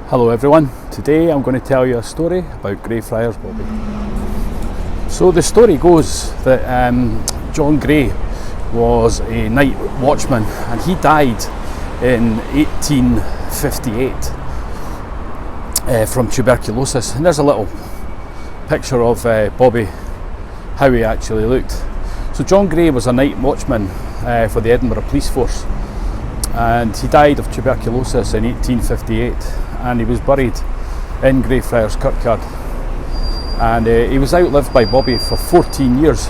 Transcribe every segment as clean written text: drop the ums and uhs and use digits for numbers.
Hello everyone, today I'm going to tell you a story about Greyfriars Bobby. So the story goes that John Gray was a night watchman and he died in 1858 from tuberculosis. And there's a little picture of Bobby, how he actually looked. So John Gray was a night watchman for the Edinburgh police force, and he died of tuberculosis in 1858, and he was buried in Greyfriars Kirkyard, and he was outlived by Bobby for 14 years,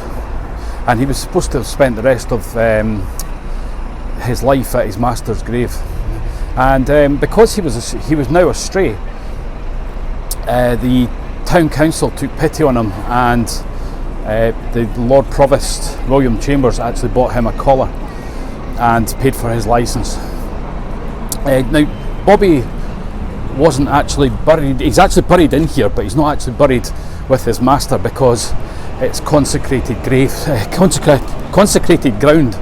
and he was supposed to have spent the rest of his life at his master's grave. And because he was now a stray, the town council took pity on him, and the Lord Provost William Chambers actually bought him a collar and paid for his licence. Now Bobby wasn't actually buried, he's actually buried in here, but he's not actually buried with his master because it's consecrated grave, consecrated ground.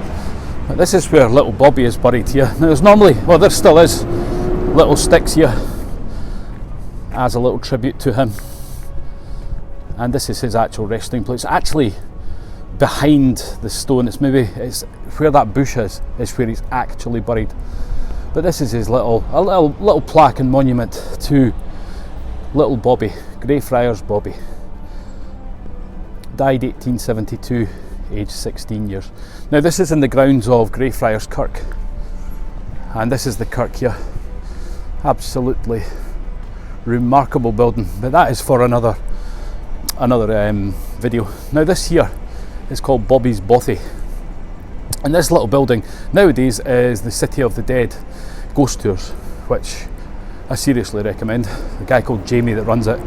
But this is where little Bobby is buried here. Now there's normally, well there still is, little sticks here as a little tribute to him. And this is his actual resting place. Actually behind the stone, it's where that bush is where he's actually buried. But this is his little plaque and monument to little Bobby, Greyfriars Bobby. Died 1872, aged 16 years. Now this is in the grounds of Greyfriars Kirk, and this is the kirk here. Absolutely remarkable building, but that is for another video. Now this here is called Bobby's Bothy, and this little building nowadays is the City of the Dead ghost tours, which I seriously recommend. A guy called Jamie that runs it,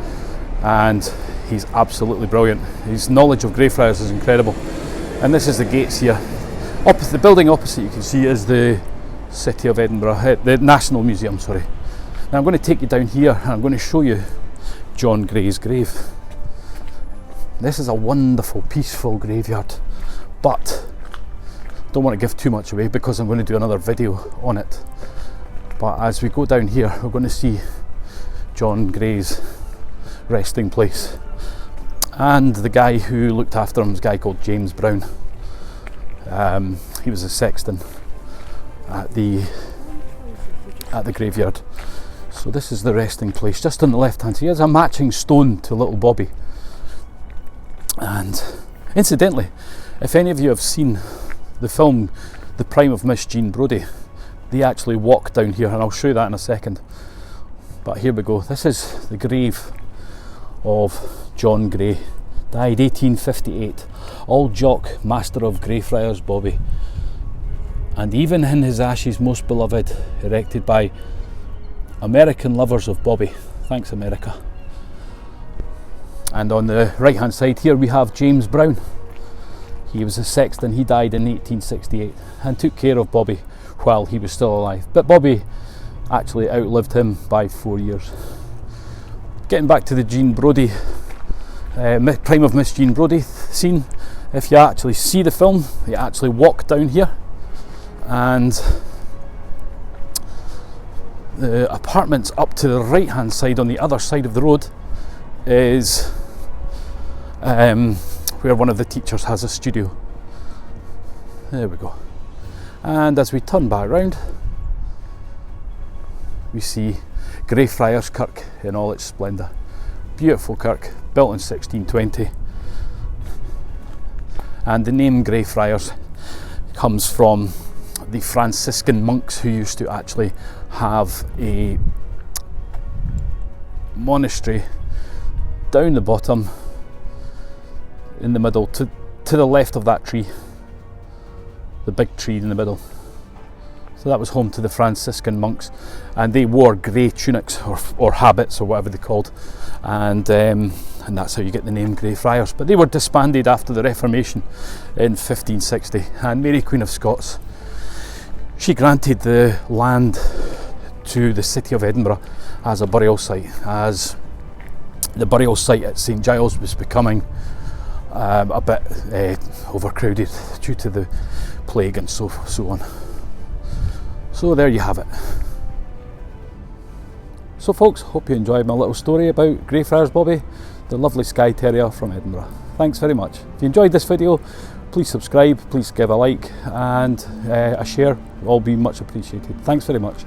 and he's absolutely brilliant. His knowledge of Greyfriars is incredible. And this is the gates here. The building opposite you can see is the City of Edinburgh, the National Museum, sorry. Now I'm going to take you down here and I'm going to show you John Gray's grave. This is a wonderful, peaceful graveyard, but don't want to give too much away because I'm going to do another video on it. But as we go down here, we're going to see John Gray's resting place. And the guy who looked after him was a guy called James Brown. He was a sexton at the graveyard. So this is the resting place, just on the left hand. So here's a matching stone to little Bobby. And incidentally, if any of you have seen the film The Prime of Miss Jean Brodie, they actually walk down here, and I'll show you that in a second. But here we go. This is the grave of John Gray. Died 1858. Old Jock, master of Greyfriars Bobby. And even in his ashes most beloved, erected by American lovers of Bobby. Thanks America. And on the right hand side here we have James Brown. He was a sexton. He died in 1868 and took care of Bobby while he was still alive. But Bobby actually outlived him by 4 years. Getting back to the Jean Brodie, Prime of Miss Jean Brodie scene, if you actually see the film, you actually walk down here, and the apartments up to the right hand side on the other side of the road is where one of the teachers has a studio. There we go. And as we turn back round, we see Greyfriars Kirk in all its splendour. Beautiful kirk, built in 1620. And the name Greyfriars comes from the Franciscan monks who used to actually have a monastery down the bottom in the middle, to the left of that tree, the big tree in the middle. So that was home to the Franciscan monks, and they wore grey tunics or habits or whatever they're called, and that's how you get the name Greyfriars. But they were disbanded after the Reformation in 1560, and Mary Queen of Scots, she granted the land to the City of Edinburgh as a burial site, as the burial site at St Giles was becoming a bit overcrowded due to the plague and so on. So there you have it. So folks, hope you enjoyed my little story about Greyfriars Bobby, the lovely Skye terrier from Edinburgh. Thanks very much. If you enjoyed this video, please subscribe, please give a like and a share. All be much appreciated. Thanks very much.